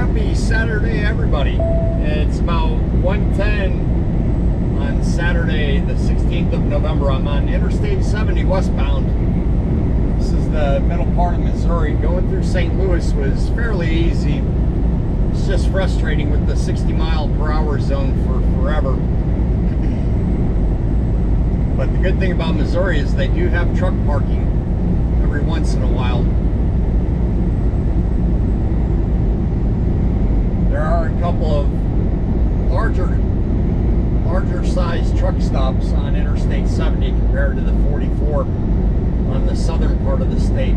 Happy Saturday, everybody. It's about 1:10 on Saturday, the 16th of November. I'm on Interstate 70 westbound. This is the middle part of Missouri. Going through St. Louis was fairly easy. It's just frustrating with the 60-mile-per-hour zone for forever. But the good thing about Missouri is they do have truck parking every once in a while. There are a couple of larger sized truck stops on Interstate 70 compared to the 44 on the southern part of the state.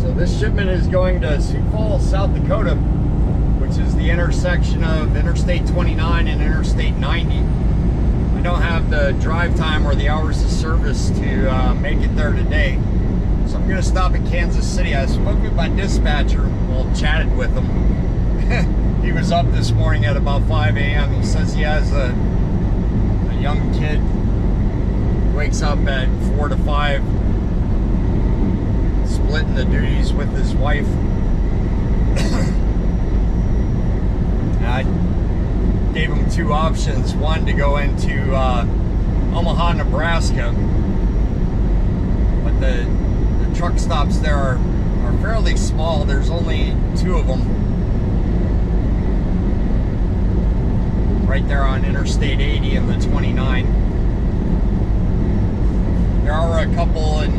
So this shipment is going to Sioux Falls, South Dakota, which is the intersection of Interstate 29 and Interstate 90. I don't have the drive time or the hours of service to make it there today. So I'm going to stop at Kansas City. I spoke with my dispatcher, chatted with him. He was up this morning at about 5 a.m. He says he has a young kid who wakes up at 4 to 5, splitting the duties with his wife. I gave him two options. One, to go into Omaha, Nebraska. But the truck stops there are fairly small. There's only two of them. Right there on Interstate 80 and the 29. There are a couple in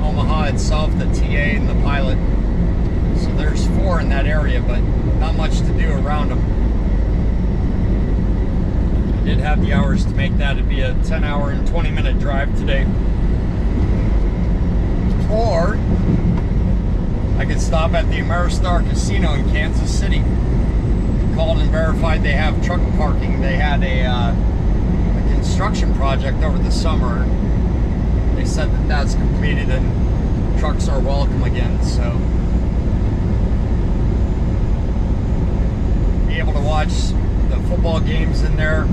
Omaha itself, the TA and the Pilot. So there's four in that area, but not much to do around them. I did have the hours to make that. It'd be a 10-hour and 20-minute drive today. Or I could stop at the Ameristar Casino in Kansas City. Called and verified they have truck parking. They had a construction project over the summer. They said that that's completed and trucks are welcome again. So be able to watch the football games in there.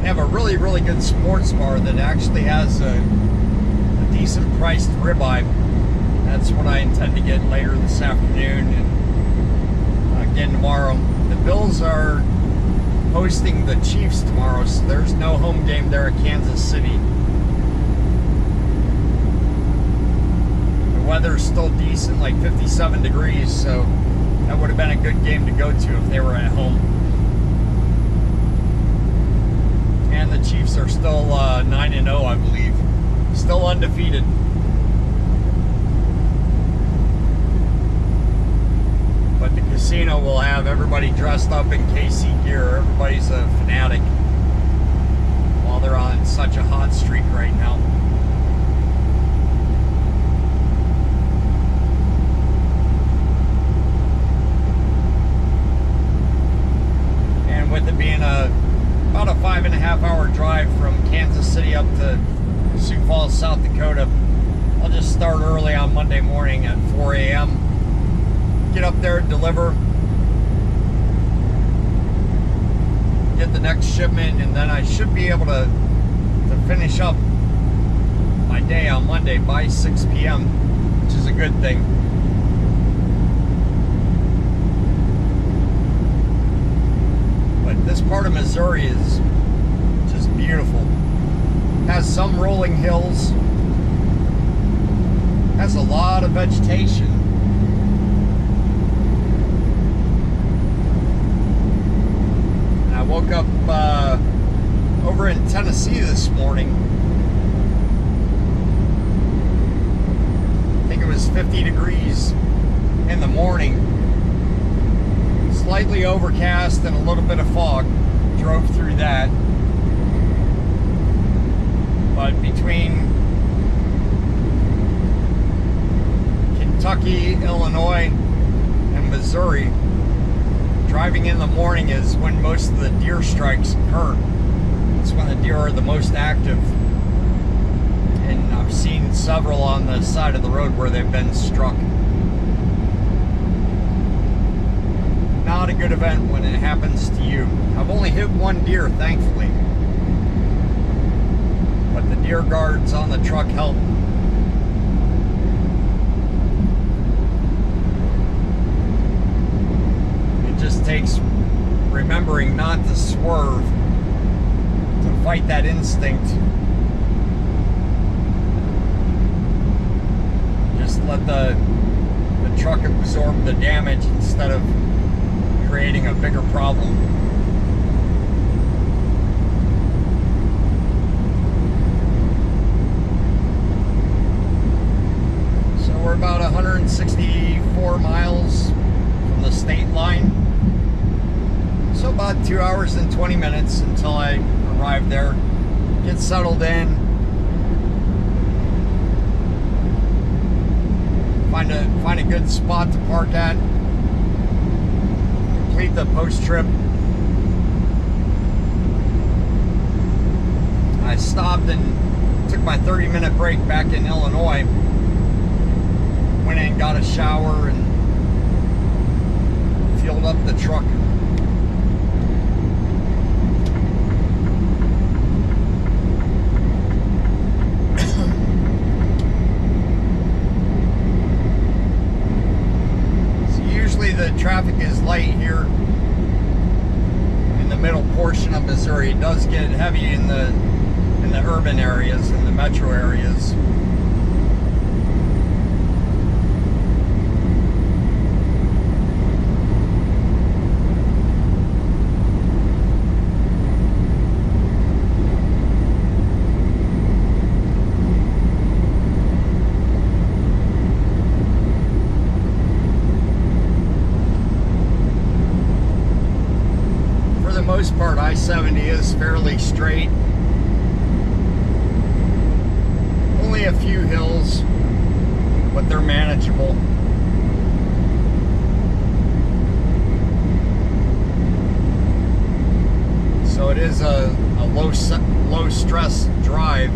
They have a really, really good sports bar that actually has a decent priced ribeye. That's what I intend to get later this afternoon and again tomorrow. The Bills are hosting the Chiefs tomorrow, so there's no home game there at Kansas City. The weather's still decent, like 57 degrees, so that would have been a good game to go to if they were at home. And the Chiefs are still 9-0, I believe. Still undefeated. But the casino will have everybody dressed up in KC gear. Everybody's a fanatic while they're on such a hot streak right now. And with it being about a 5.5-hour drive from Kansas City up to Sioux Falls, South Dakota, I'll just start early on Monday morning at 4 a.m. Get up there, deliver, get the next shipment, and then I should be able to finish up my day on Monday by 6 p.m., which is a good thing. But this part of Missouri is just beautiful. Has some rolling hills, has a lot of vegetation. And I woke up over in Tennessee this morning. I think it was 50 degrees in the morning. Slightly overcast and a little bit of fog. Drove through that. But between Kentucky, Illinois, and Missouri, driving in the morning is when most of the deer strikes occur. It's when the deer are the most active. And I've seen several on the side of the road where they've been struck. Not a good event when it happens to you. I've only hit one deer, thankfully. But the deer guards on the truck help fight that instinct. Just let the truck absorb the damage instead of creating a bigger problem. So we're about 164 miles from the state line. So about 2 hours and 20 minutes until I arrive there, get settled in, find a good spot to park at, complete the post trip. I stopped and took my 30-minute break back in Illinois, went in, got a shower, and fueled up the truck. The traffic is light here in the middle portion of Missouri. It does get heavy in the urban areas, in the metro areas. Most part, I-70 is fairly straight. Only a few hills, but they're manageable. So it is a low stress drive.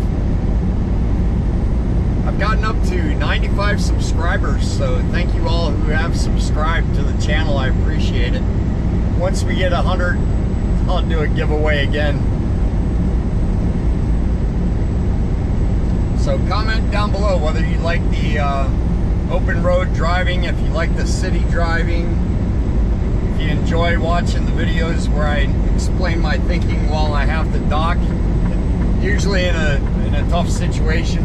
I've gotten up to 95 subscribers, so thank you all who have subscribed to the channel. I appreciate it. Once we get 100, I'll do a giveaway again. So comment down below whether you like the open road driving, if you like the city driving, if you enjoy watching the videos where I explain my thinking while I have to dock, usually in a tough situation.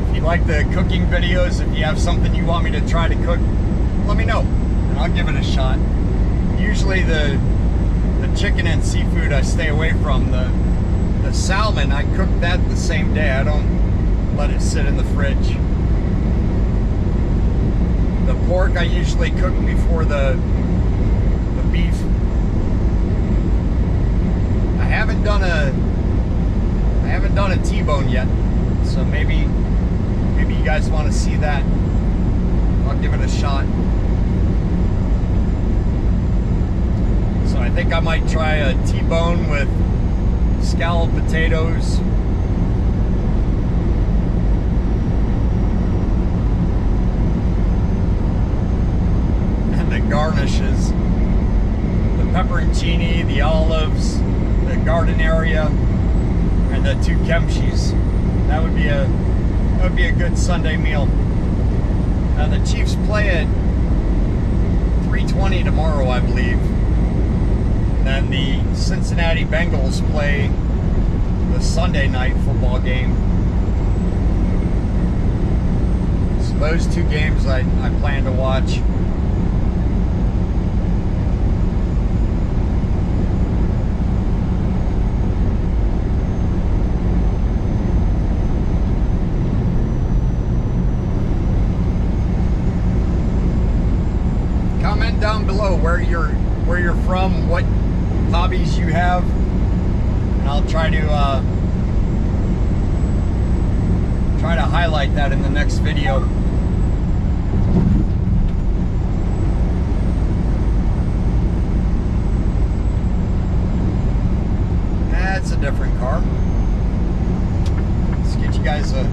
If you like the cooking videos, if you have something you want me to try to cook, let me know. I'll give it a shot. Usually the chicken and seafood I stay away from. The salmon, I cook that the same day. I don't let it sit in the fridge. The pork I usually cook before the beef. I haven't done a T-bone yet, so maybe you guys want to see that. I'll give it a shot. I think I might try a T-bone with scalloped potatoes. And the garnishes. The pepperoncini, the olives, the garden area, and the 2 kimchis. That would be a good Sunday meal. The Chiefs play at 3:20 tomorrow, I believe. And the Cincinnati Bengals play the Sunday night football game. So those 2 games I plan to watch. Comment down below where you're from, what hobbies you have, and I'll try to highlight that in the next video. That's a different car. Let's get you guys a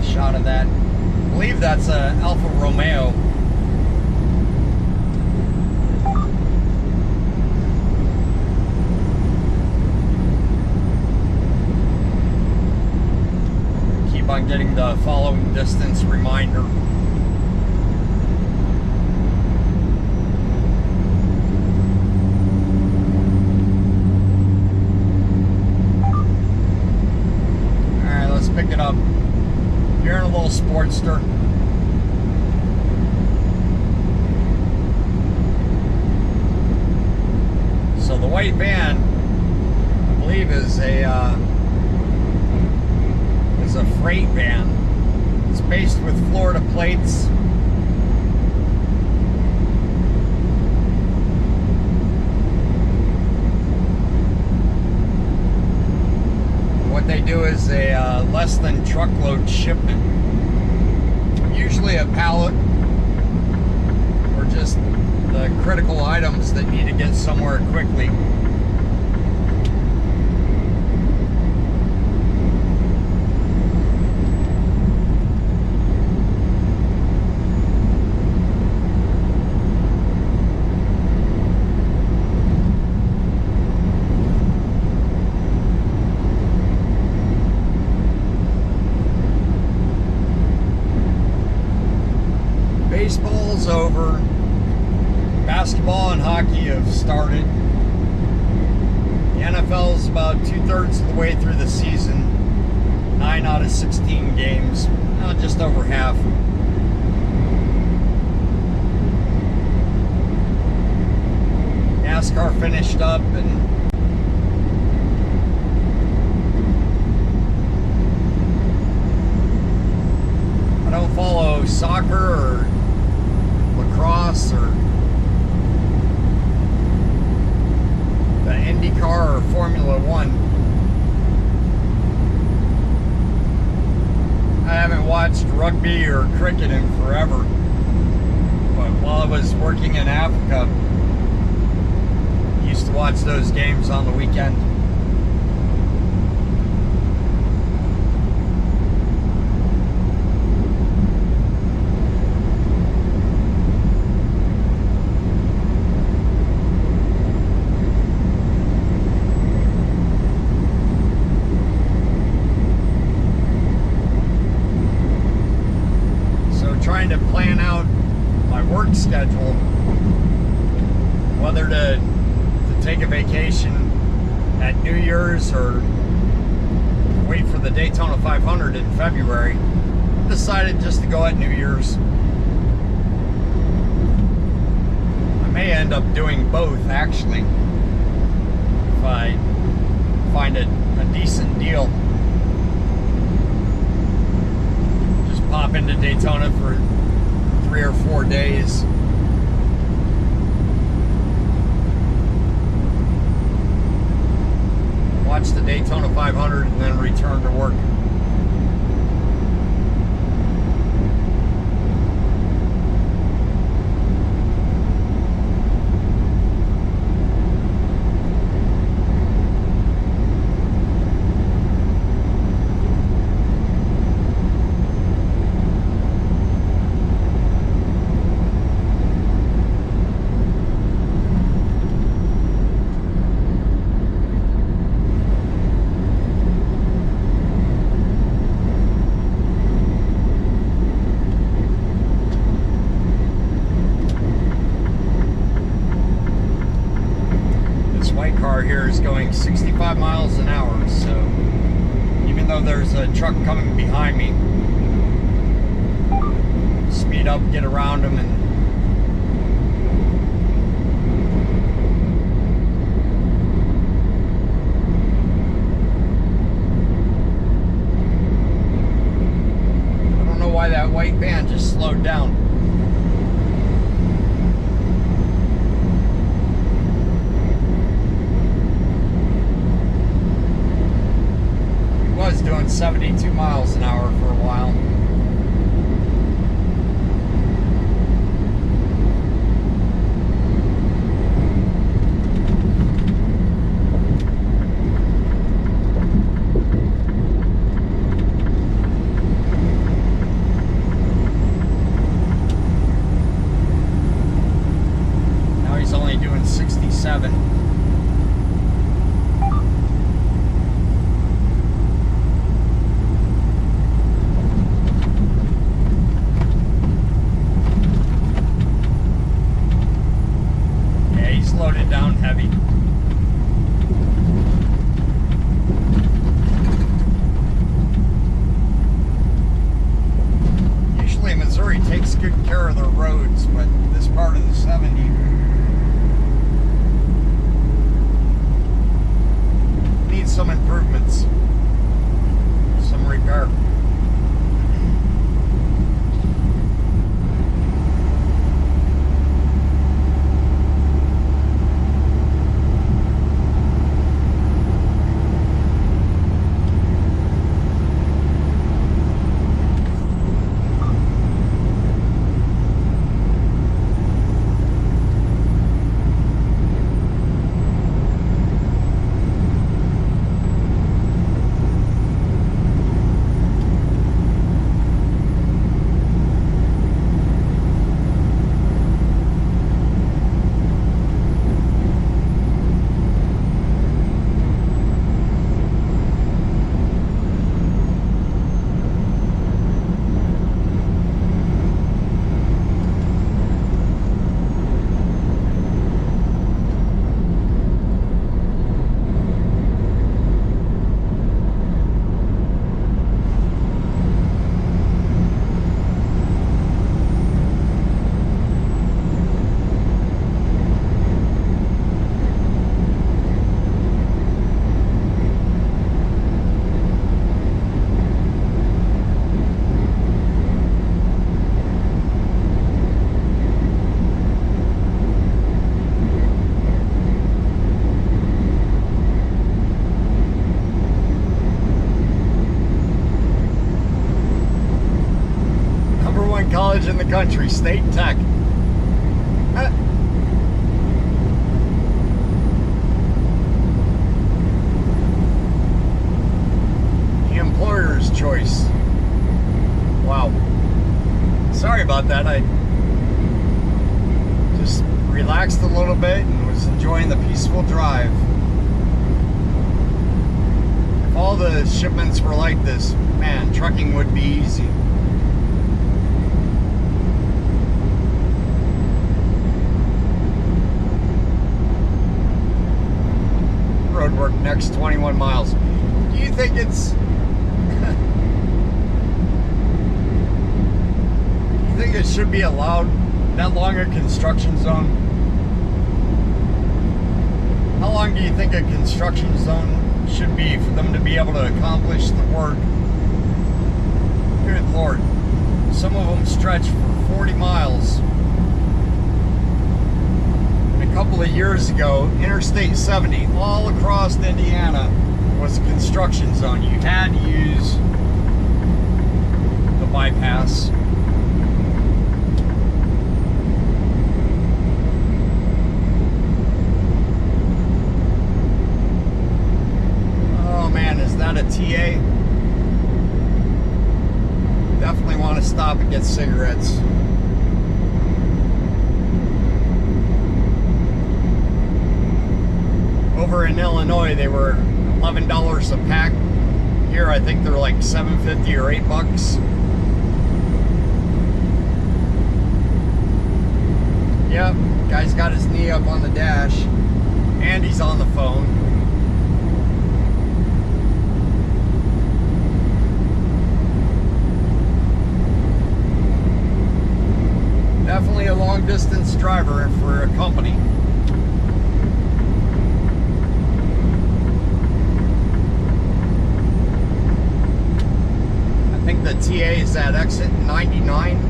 shot of that. I believe that's a Alfa Romeo. Keep on getting the following distance reminder. white van, I believe, is a freight van. It's based with Florida plates. What they do is a less than truckload shipment. Usually a pallet, or just the critical items that need to get somewhere quickly. Baseball's over. Basketball and hockey have started. The NFL's about 2/3 of the way through the season. 9 out of 16 games. Just over half. NASCAR finished up, and I don't follow soccer or lacrosse or the IndyCar or Formula One. I haven't watched rugby or cricket in forever, but while I was working in Africa, I used to watch those games on the weekend. Trying to plan out my work schedule, whether to take a vacation at New Year's or wait for the Daytona 500 in February. Decided just to go at New Year's. I may end up doing both, actually, if I find a decent deal. Pop into Daytona for 3 or 4 days. Watch the Daytona 500 and then return to work. Car here is going 65 miles an hour, so even though there's a truck coming behind me, speed up, get around them, and I don't know why that white van just slowed down. Was doing 72 miles an hour for a while. Now he's only doing 67. Loaded down heavy. Usually Missouri takes good care of their roads, but this part of the 70 state tech. The employer's choice. Wow. Sorry about that. I just relaxed a little bit and was enjoying the peaceful drive. If all the shipments were like this, man, trucking would be easy. Road work next 21 miles. Do you think it's... do you think it should be allowed that long a construction zone? How long do you think a construction zone should be for them to be able to accomplish the work? Good Lord. Some of them stretch for 40 miles. And a couple of years ago, Interstate 70 all across Indiana was a construction zone. You had to use the bypass. Is that a TA? Definitely want to stop and get cigarettes. Over in Illinois, they were $11 a pack. Here, I think they're like $7.50 or $8. Yep, guy's got his knee up on the dash, and he's on the phone. Definitely a long distance driver for a company. I think the TA is at exit 99.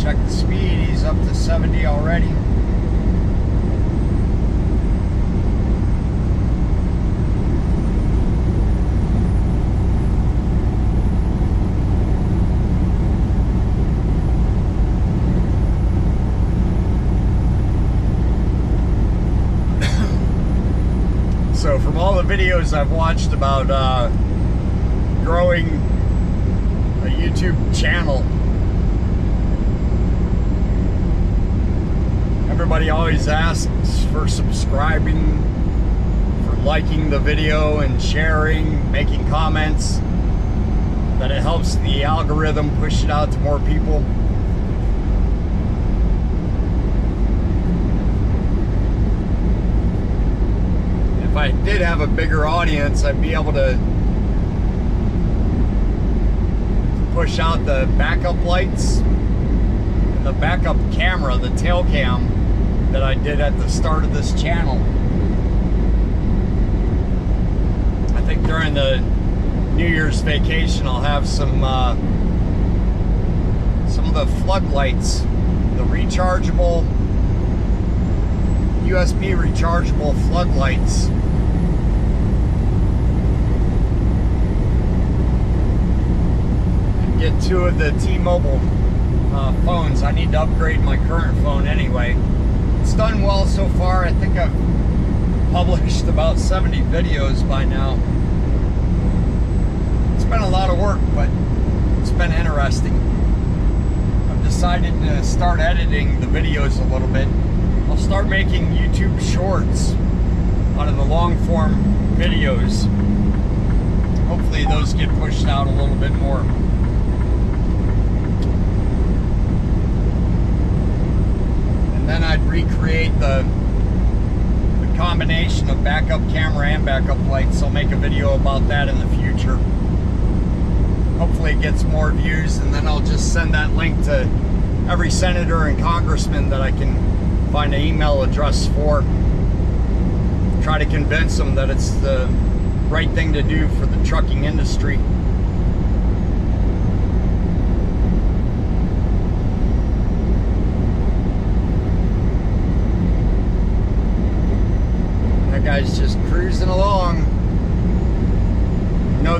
Check the speed, he's up to 70 already. So from all the videos I've watched about growing a YouTube channel, everybody always asks for subscribing, for liking the video and sharing, making comments, that it helps the algorithm push it out to more people. If I did have a bigger audience, I'd be able to push out the backup lights and the backup camera, the tail cam, that I did at the start of this channel. I think during the New Year's vacation I'll have some of the floodlights, the rechargeable USB rechargeable floodlights. And get 2 of the T-Mobile phones. I need to upgrade my current phone anyway. It's done well so far. I think I've published about 70 videos by now. It's been a lot of work, but it's been interesting. I've decided to start editing the videos a little bit. I'll start making YouTube shorts out of the long form videos. Hopefully those get pushed out a little bit more. Then I'd recreate the combination of backup camera and backup lights. I'll make a video about that in the future. Hopefully it gets more views, and then I'll just send that link to every senator and congressman that I can find an email address for. Try to convince them that it's the right thing to do for the trucking industry.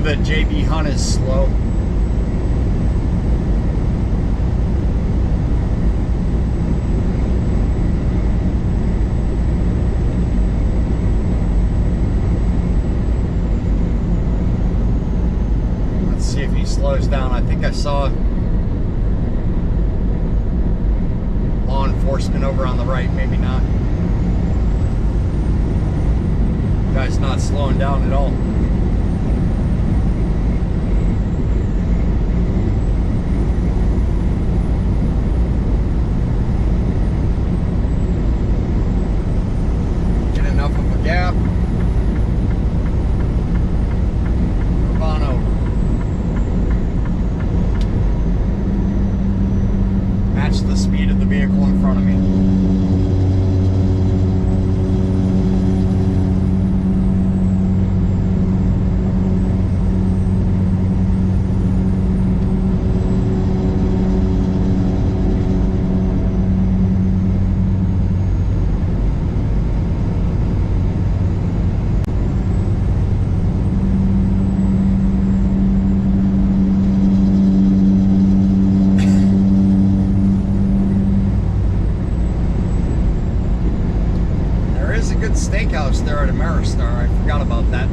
the JB Hunt is slow. Let's see if he slows down. I think I saw law enforcement over on the right, maybe not. Guy's not slowing down at all. Get enough of a gap. Move on over. Match the speed of the vehicle in front of me. Good steakhouse there at Ameristar. I forgot about that.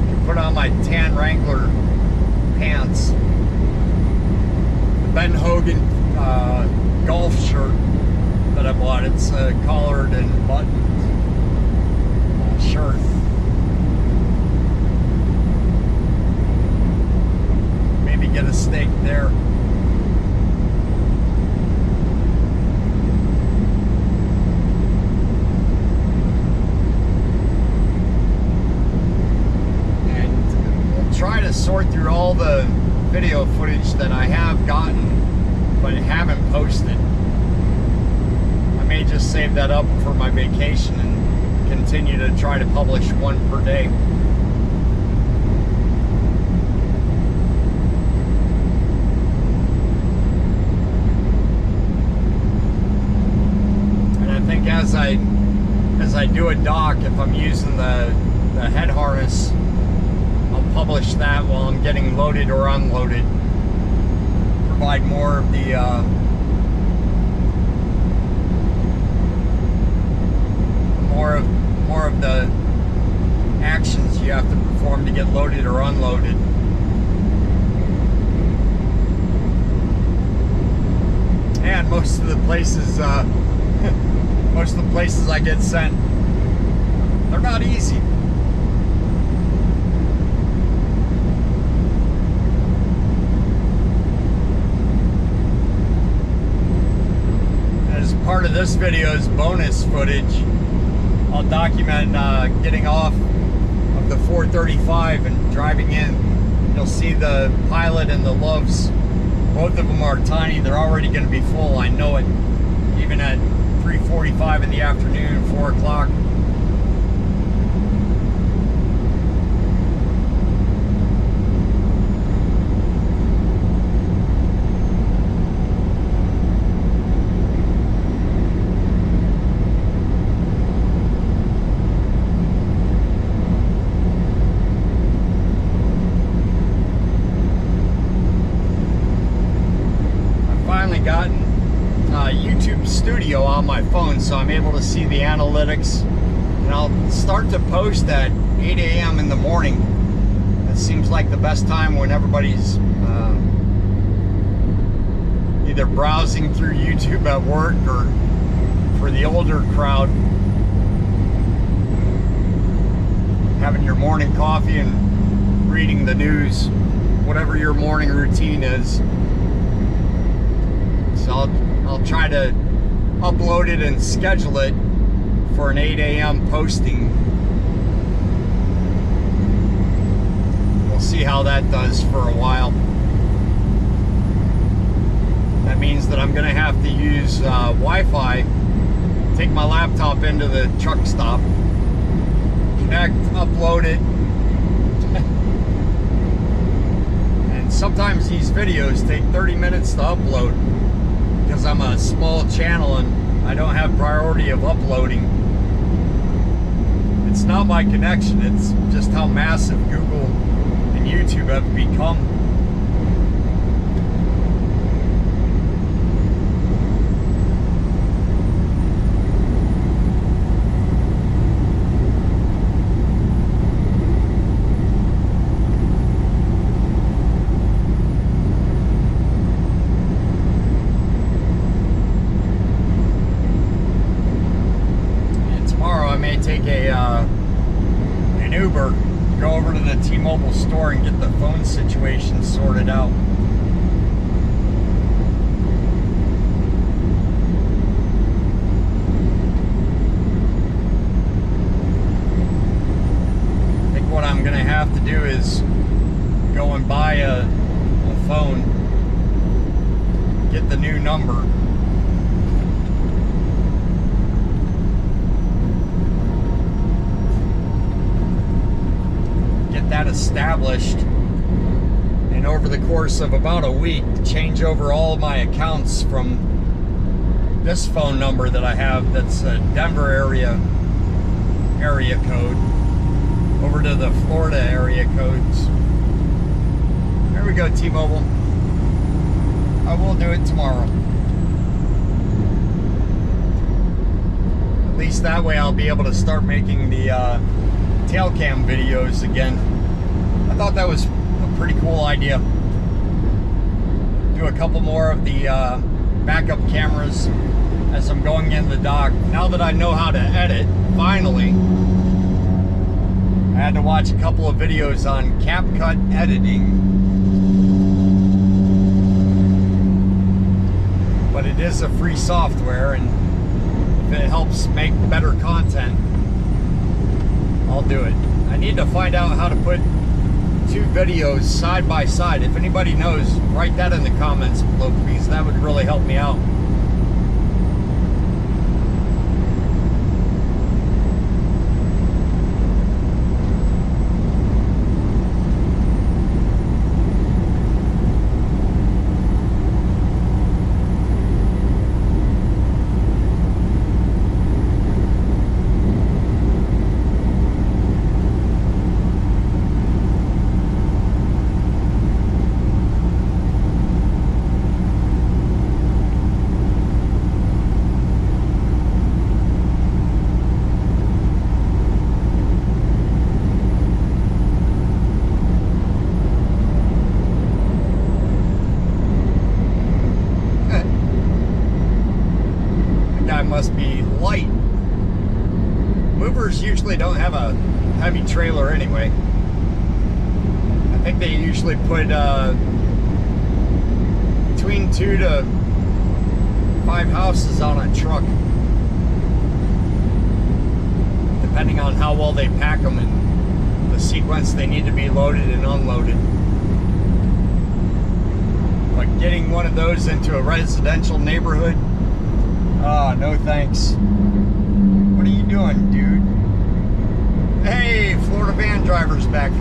I put on my tan Wrangler pants, the Ben Hogan golf shirt that I bought. It's a collared and buttoned shirt. Get a steak there. And we'll try to sort through all the video footage that I have gotten but haven't posted. I may just save that up for my vacation and continue to try to publish one per day. As I do a dock, if I'm using the head harness, I'll publish that while I'm getting loaded or unloaded. Provide more of the more of the actions you have to perform to get loaded or unloaded. And most of the places I get sent, they're not easy. As part of this video's bonus footage, I'll document getting off of the 435 and driving in. You'll see the Pilot and the Loves. Both of them are tiny. They're already going to be full. I know it. Even at 3:45 in the afternoon, 4 o'clock. I've finally gotten YouTube Studio on my phone, so I'm able to see the analytics, and I'll start to post at 8 a.m. in the morning. It seems like the best time when everybody's either browsing through YouTube at work, or for the older crowd, having your morning coffee and reading the news, whatever your morning routine is. So I'll try to upload it and schedule it for an 8 a.m. posting. We'll see how that does for a while. That means that I'm going to have to use Wi-Fi, take my laptop into the truck stop, connect, upload it. And sometimes these videos take 30 minutes to upload, because I'm a small channel and I don't have priority of uploading. It's not my connection, it's just how massive Google and YouTube have become. Take an Uber, go over to the T-Mobile store and get the phone situation sorted out. I think what I'm gonna have to do is go and buy a phone, get the new number, that established, and over the course of about a week change over all of my accounts from this phone number that I have that's a Denver area code over to the Florida area codes. There we go, T-Mobile. I will do it tomorrow. At least that way I'll be able to start making the tail cam videos again. I thought that was a pretty cool idea. Do a couple more of the backup cameras as I'm going in the dock. Now that I know how to edit, finally, I had to watch a couple of videos on CapCut editing. But it is a free software, and if it helps make better content, I'll do it. I need to find out how to put two videos side by side. If anybody knows, write that in the comments below, please. That would really help me out. Must be light. Movers usually don't have a heavy trailer anyway. I think they usually put between 2 to 5 houses on a truck, depending on how well they pack them and the sequence they need to be loaded and unloaded. But getting one of those into a residential neighborhood, no thanks. What are you doing, dude? Hey, Florida van driver's back.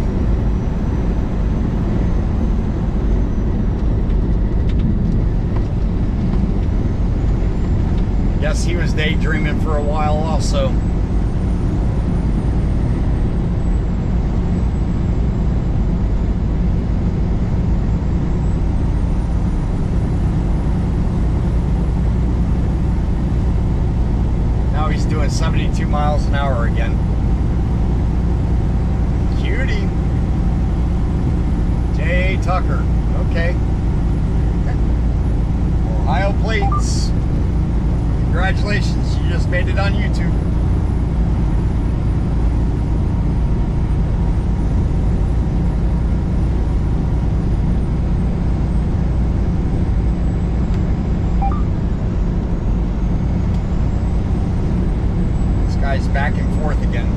Guess he was daydreaming for a while also. He's doing 72 miles an hour again. Cutie. Jay Tucker. Okay. Ohio plates. Congratulations, you just made it on YouTube. Guy's back and forth again.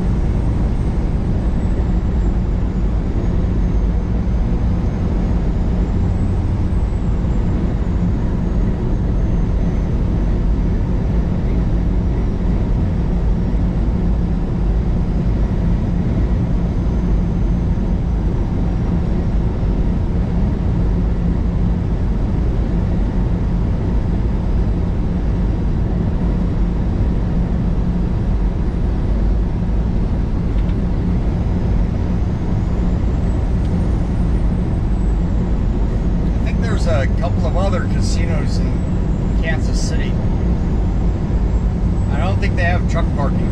a couple of other casinos in Kansas City. I don't think they have truck parking.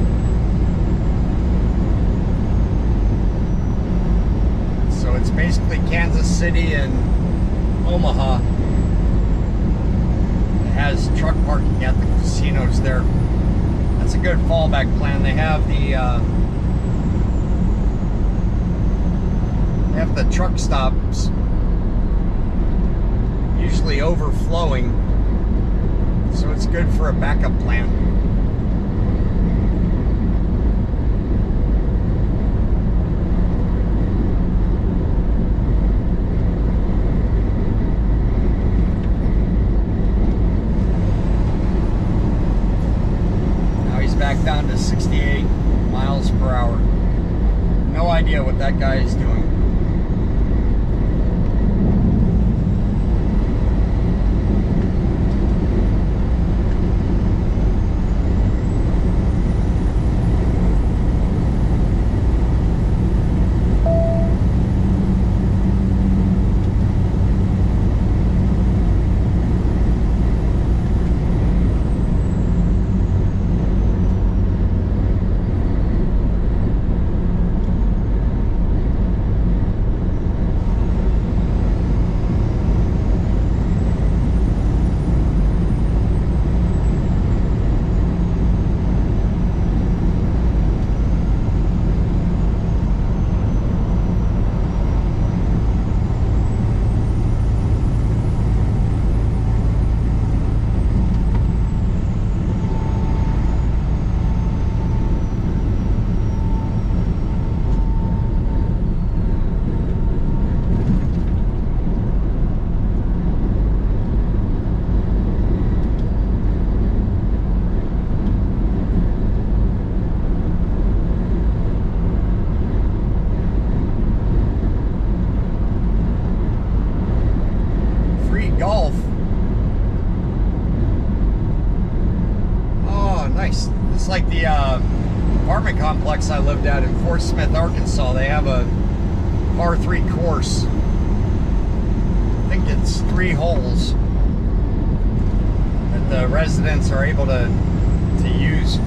So it's basically Kansas City and Omaha. It has truck parking at the casinos there. That's a good fallback plan. They have the truck stops usually overflowing, so it's good for a backup plan. Now he's back down to 68 miles per hour. No idea what that guy is doing. Golf. Oh, nice. It's like the apartment complex I lived at in Fort Smith, Arkansas. They have a par 3 course. I think it's 3 holes that the residents are able to use.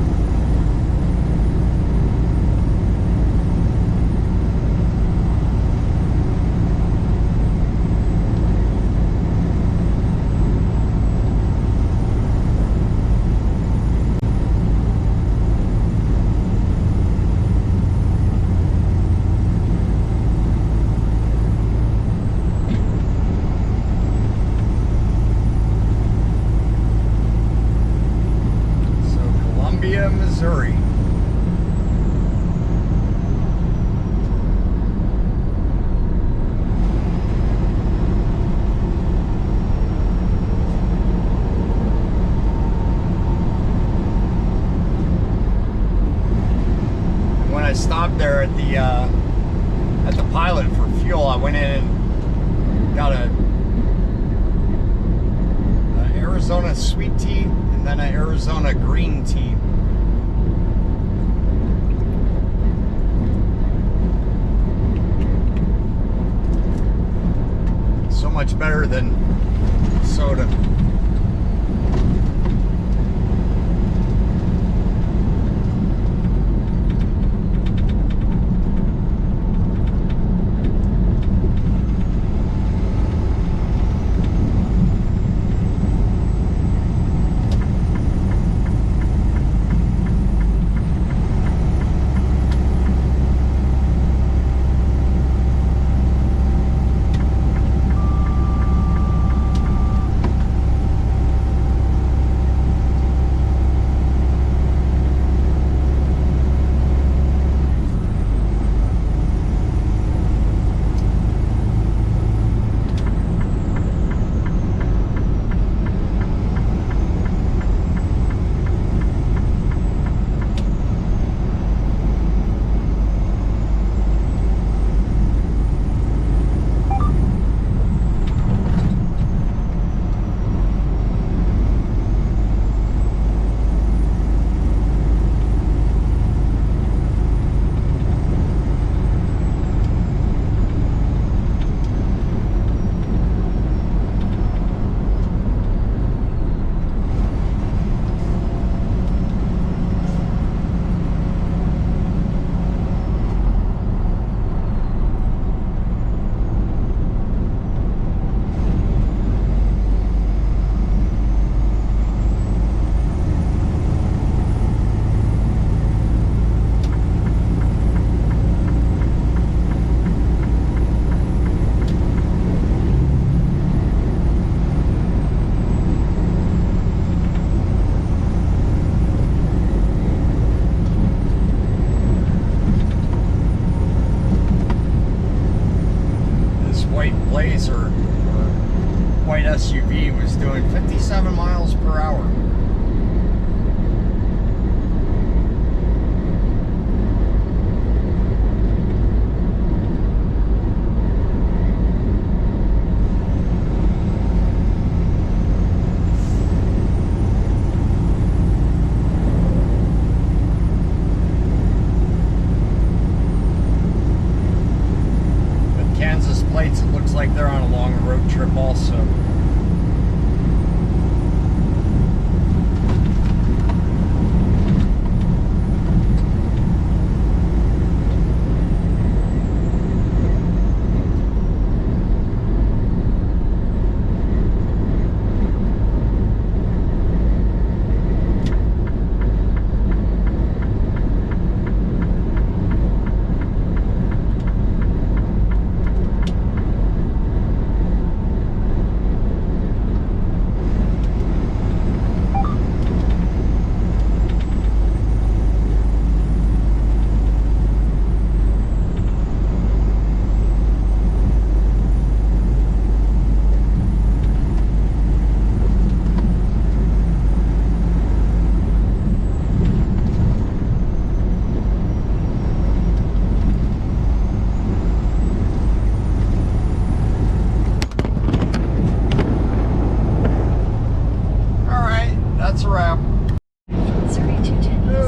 Missouri. When I stopped there at the Pilot for fuel, I went in and got a Arizona sweet tea and then an Arizona green tea. So much better than soda. Blazer or white SUV was doing 57 miles per hour. Plates, it looks like they're on a long road trip also.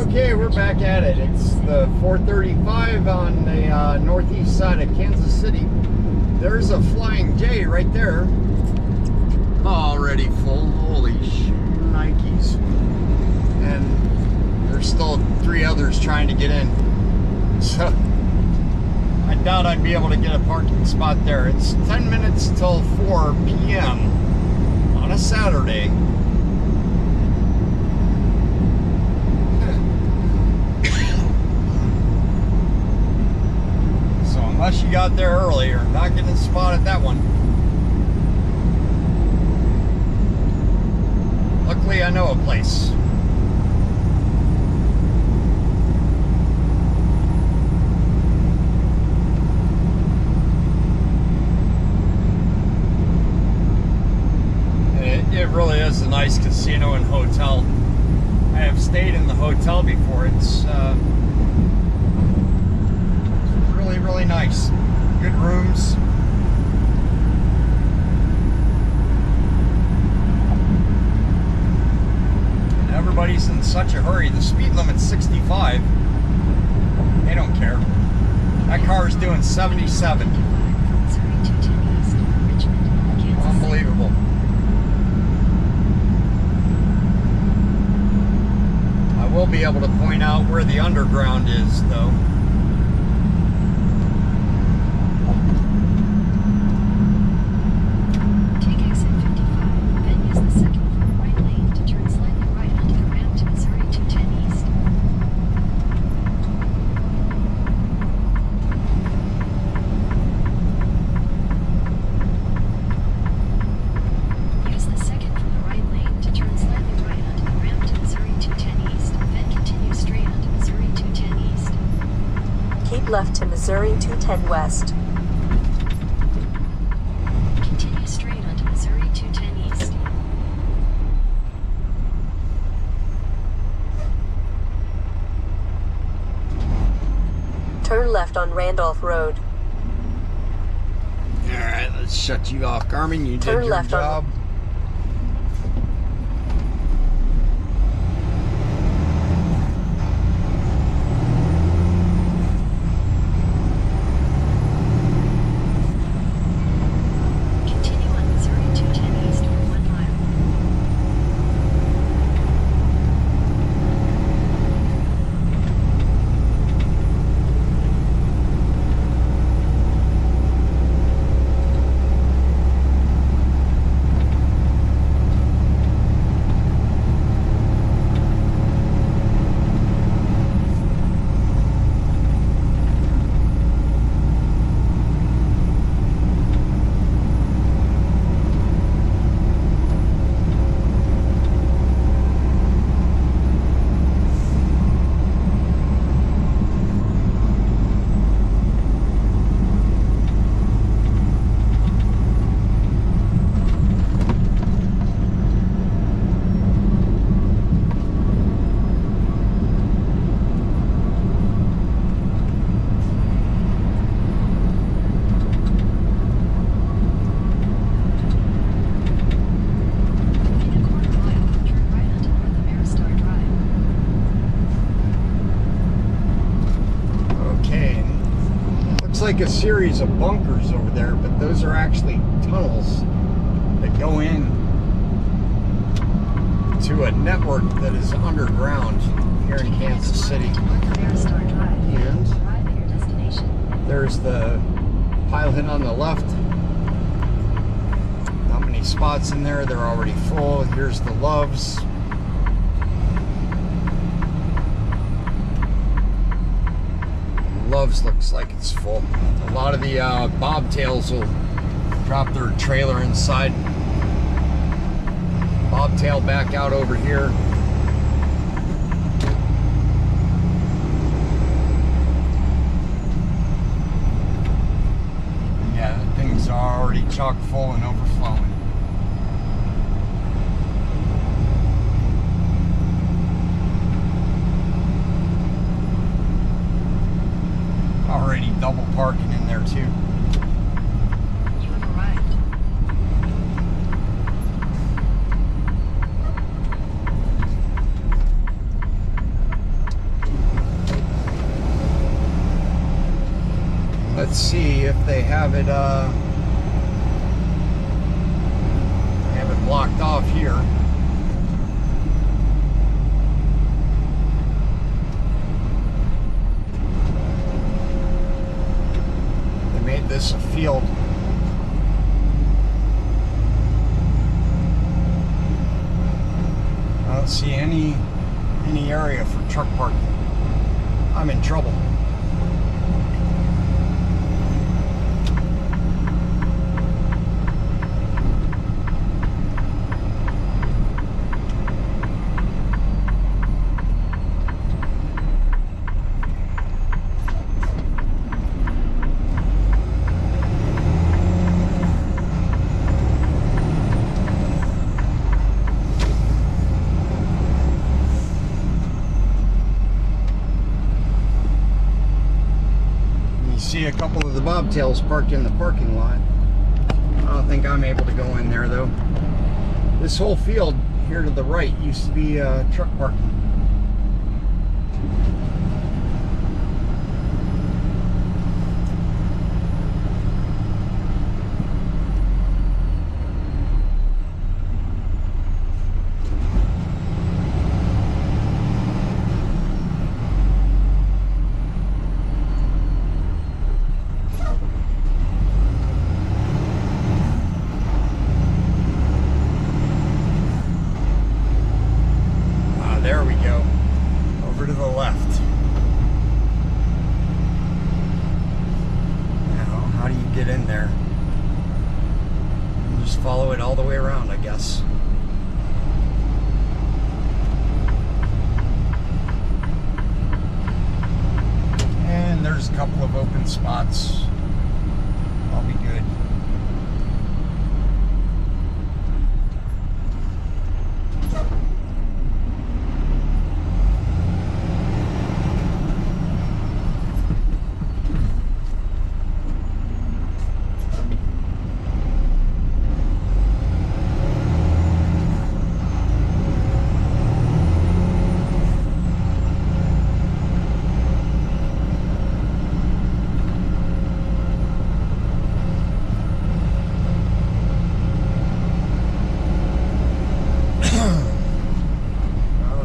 Okay, we're back at it. It's the 4:35 on the northeast side of Kansas City. There's a Flying J right there. Already full. Holy Nikes. And there's still 3 others trying to get in. So I doubt I'd be able to get a parking spot there. It's 10 minutes till 4 p.m. on a Saturday. Unless you got there early, or not getting a spot at that one. Luckily, I know a place. It really is a nice casino and hotel. I have stayed in the hotel before. It's really nice. Good rooms. And everybody's in such a hurry. The speed limit's 65. They don't care. That car is doing 77. Unbelievable. I will be able to point out where the underground is, though. Left to Missouri 210 West. Continue straight onto Missouri 210 East. Turn left on Randolph Road. Alright, let's shut you off, Carmen. You Turn did your left job. like a series of bunkers over there, but those are actually tunnels that go in to a network that is underground here in Kansas City. Ameristar Drive. And Arrive at your destination. there's the pilot on the left. Not many spots in there, they're already full. Here's the Loves. Loves looks like it's full. A lot of the bobtails will drop their trailer inside. Bobtail back out over here. Yeah, things are already chock full and overflowing. Already double parking in there too. You have arrived. Let's see if they have it blocked off here. Made this a field. I don't see any area for truck parking. I'm in trouble. See a couple of the bobtails parked in the parking lot. I don't think I'm able to go in there though. This whole field here to the right used to be truck parking. There we go. Over to the left. Now, how do you get in there? You just follow it all the way around, I guess. And there's a couple of open spots. I'll be good.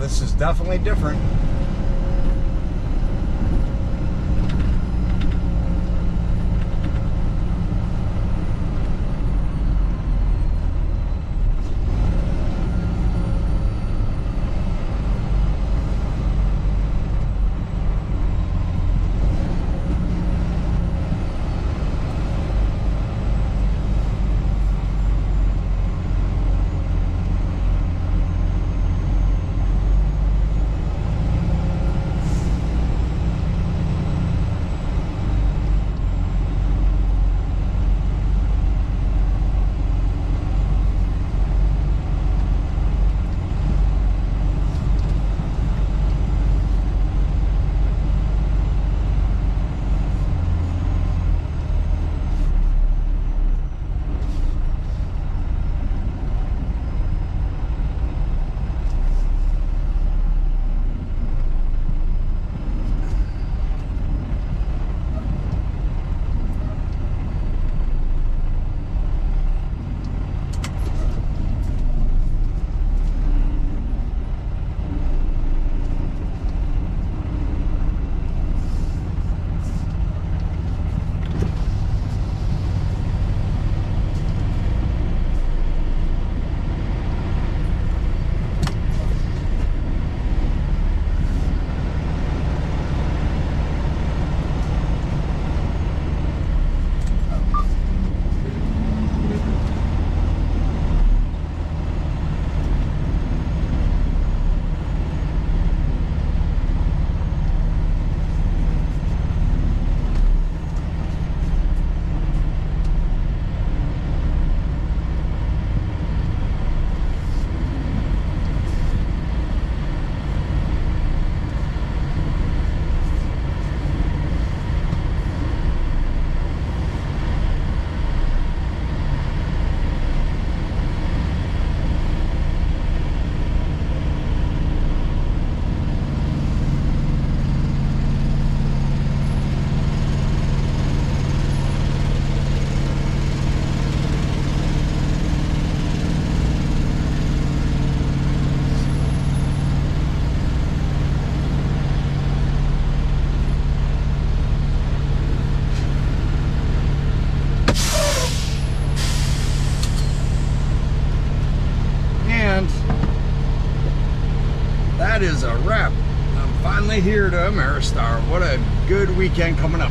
This is definitely different. that is a wrap. I'm finally here to Ameristar. What a good weekend coming up.